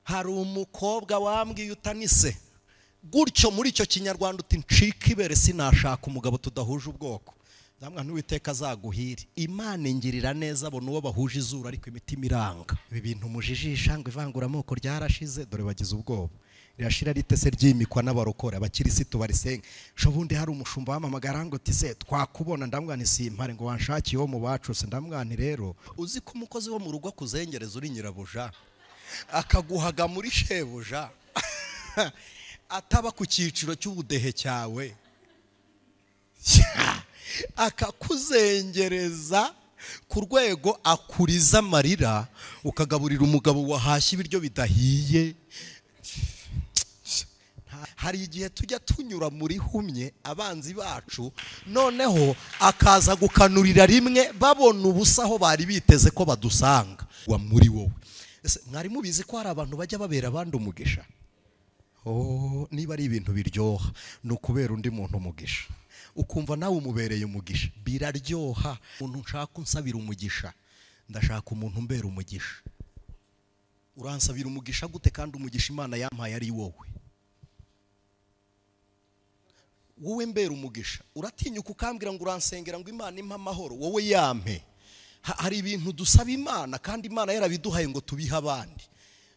hari umukobwa wambwiye utanise gutyo muri icyo kinyarwanda uti ncika ibere sinashaka umugabo tudahuje ubwoko. Ndamwana Uwiteka azaguhire. Imana ingirira neza abona uwo bahuje izuru ariko imitima iranga. Ibi bintu mujijisha ngo ivangura amoko ryarashize dore bagize ubwoba. Rirashira ritese ryimikwa n'abarokora abakirisitu barisenga. Shobundi hari umushumba wamamagara ngo tise twakubona ndamwana simpare ngo wanshakiye wo mu bacu se. Ndamwana rero uzi ko umukozi wo mu rugo kuzengereza uri nyirabuja akaguhaga muri shebuja ataba ku cyiciro cy'ubudehe cyawe akakuzengereza ku rwego akuriza amarira ukagaburira umugabo wahashye ibiryo bidahiye. Hari igihe tujya tunyura muri humye abanzi bacu noneho akaza gukanurira rimwe babona ubusa aho bari biteze ko badusanga wa muri wowe. Mwari mubizi ko hari abantu bajya babera abandi umugisha? Niba ari ibintu biryoha ni ukubera undi muntu umugisha ukumva nawe umubereye umugisha biraryoha. Umuntu nshaka unsabira umugisha ndashaka umuntu mbera umugisha. Uransabira umugisha gute kandi umugisha Imana yampaye ari wowe? Wowe mbera umugisha uratinyuka ukambwira ngo uransengera ngo Imana impa amahoro wowe yampe. Hari ibintu dusaba Imana kandi Imana yarabiduhaye ngo tubihe abandi.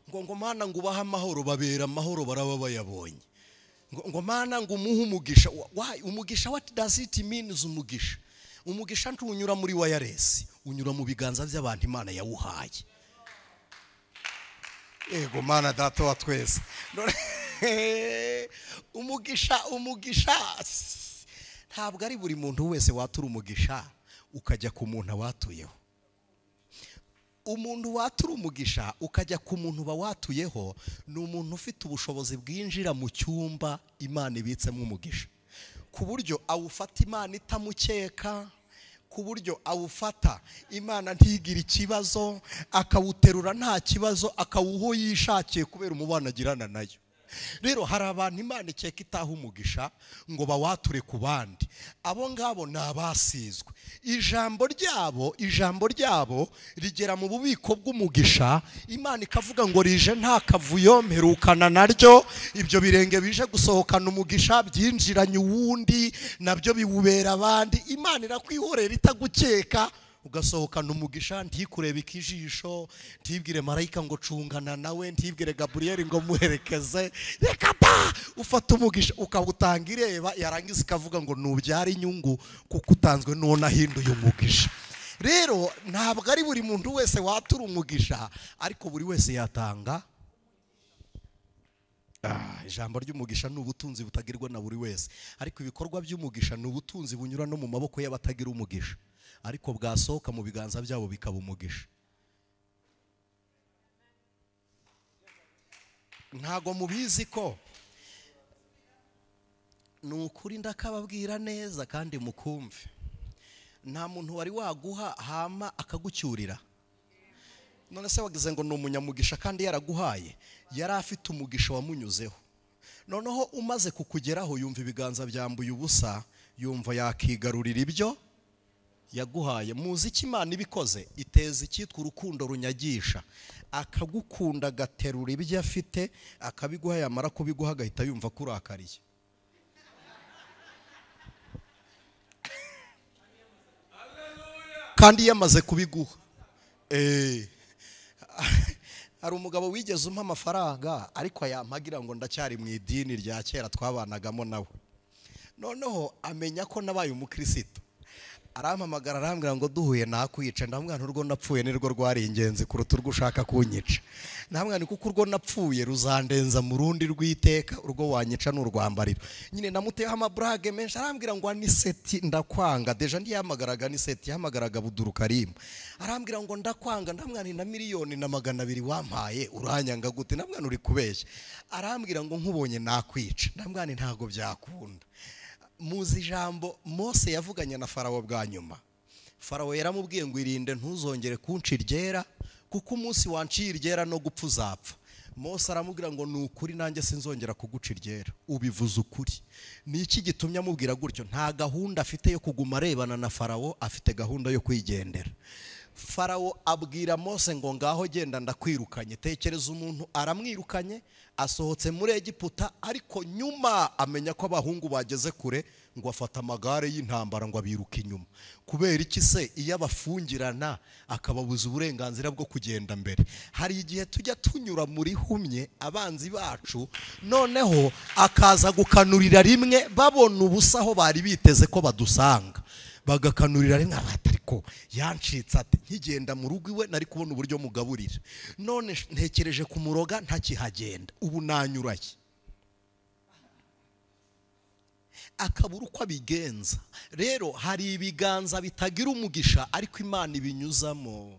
Ngo Mana ngo ubaha amahoro babera amahoro baraba bayabonye. Ngo Mana ngo umuhe umugisha. Why umugisha? What does it mean umugisha? Umugisha ntunyura muri wireless, unyura mu biganza by'abantu Imana yawuhaye. Ego Mana data wa twese. Umugisha ntabwo ari buri muntu wese watura umugisha ukajya ku muntu watuyeho. Umuntu watura umugisha ukajya ku muntu bawatuyeho ni umuntu ufite ubushobozi bwinjira mu cyumba Imana ibitsemo umugisha, ku buryo awufata Imana itamukeka, ku buryo awufata Imana ntigire ikibazo, akawuterura nta kibazo, akawuho yishakiye kubera umubano agirana nayo. Rero hari abantu Imana ikeka itaha umugisha ngo bawature ku bandi. Abo ngabo ni abasizwe. Ijambo ryabo rigera mu bubiko bw'umugisha. Imana ikavuga ngo rije nta kavuyo mperukana naryo. Ibyo birenge bije gusohokana umugisha byinjiranye uwundi nabyo biwubera abandi. Imana irakwihorera itagukeka ugasohokana umugisha. Ntikureba ikijisho, ntibwire marayika ngo cungana nawe, ntibwire Gabriel ngo muherekeze. Reka da ufata umugisha ukawutanga ireba, yarangiza ikavuga ngo nubyara inyungu kuko utanzwe none ahinduye umugisha. Rero ntabwo ari buri muntu wese watura umugisha, ariko buri wese yatanga. Ijambo ry'umugisha ni ubutunzi butagirwa na buri wese, ariko ibikorwa by'umugisha ni ubutunzi bunyura no mu maboko y'abatagira umugisha, ariko bwasohoka mu biganza byabo bikaba umugisha. Ntago mubizi ko ni ukuri ndakababwira neza kandi mukumve. Nta muntu wari waguha hama akagucyurira. None se wagize ngo ni umunyamugisha kandi yaraguhaye? Yari afite umugisha wamunyuzeho. Noneho umaze kukugeraho yumva ibiganza byambuye ubusa, yumva yakigarurira ibyo yaguhaye. Muzi iki Imana ibikoze? Iteza icyitwa urukundo runyagisha. Akagukunda agaterura ibyo afite akabiguha, yamara kubiguha agahita yumva kurakariye. Kandi yamaze kubiguha. Hari umugabo wigeze umpa amafaranga ariko ayampagira ngo ndacyari mu idini rya kera twabanagamo nawe. Noneho amenya ko nabaye umukristo, arampamagara arambwira ngo duhuye nakwica. Ndamwana urwo napfuye nirwo rwari ingenzi kuruta urwo ushaka kunyica. Ndamwana kuko urwo napfuye ruzandenza mu rundi rw'iteka, urwo wanyica n'urwambariro. Nyine namuteyeho amabrage menshi, arambwira ngo aniseti ndakwanga. Deja ndihamagaraga aniseti, yahamagaraga Buduru Karim. Arambwira ngo ndakwanga. Ndamwana na miliyoni na 200 wampaye uranyanga gute? Ndamwana uri kubeshya. Arambwira ngo nkubonye nakwica. Ndamwana ntago byakunda. Muzi ijambo Mose yavuganye na Farawo bwa nyuma. Farawo yaramubwiye ngo irinde ntuzongere kunci ryera kuko umunsi wanciye ryera no gupfa uzapfa. Mose aramubwira ngo ni ukuri nanjye sinzongera kuguca ryera. Ubivuze ukuri. Ni iki gitumye amubwira gutyo? Nta gahunda afite yo kuguma arebana na Farawo, afite gahunda yo kwigendera. Farawo abwira Mose ngo ngaho genda ndakwirukanye. Tekereza umuntu aramwirukanye asohotse muri Egiputa, ariko nyuma amenya ko abahungu bageze kure, ngo afata amagare y'intambara ngo abiruke inyuma. Kubera iki se? Iyo abafungirana akababuza uburenganzira bwo kugenda mbere. Hari igihe tujya tunyura muri humye abanzi bacu, noneho akaza gukanurira rimwe, babona ubusa aho bari biteze ko badusanga, bagakanurira rimwe, ariko yancitse ati nkigenda mu rugo iwe nari kubona uburyo mugaburira, none ntekereje kumuroga ntakihagenda, ubu nanyuraye. Akabura uko abigenza. Rero hari ibiganza bitagira umugisha ariko Imana ibinyuzamo.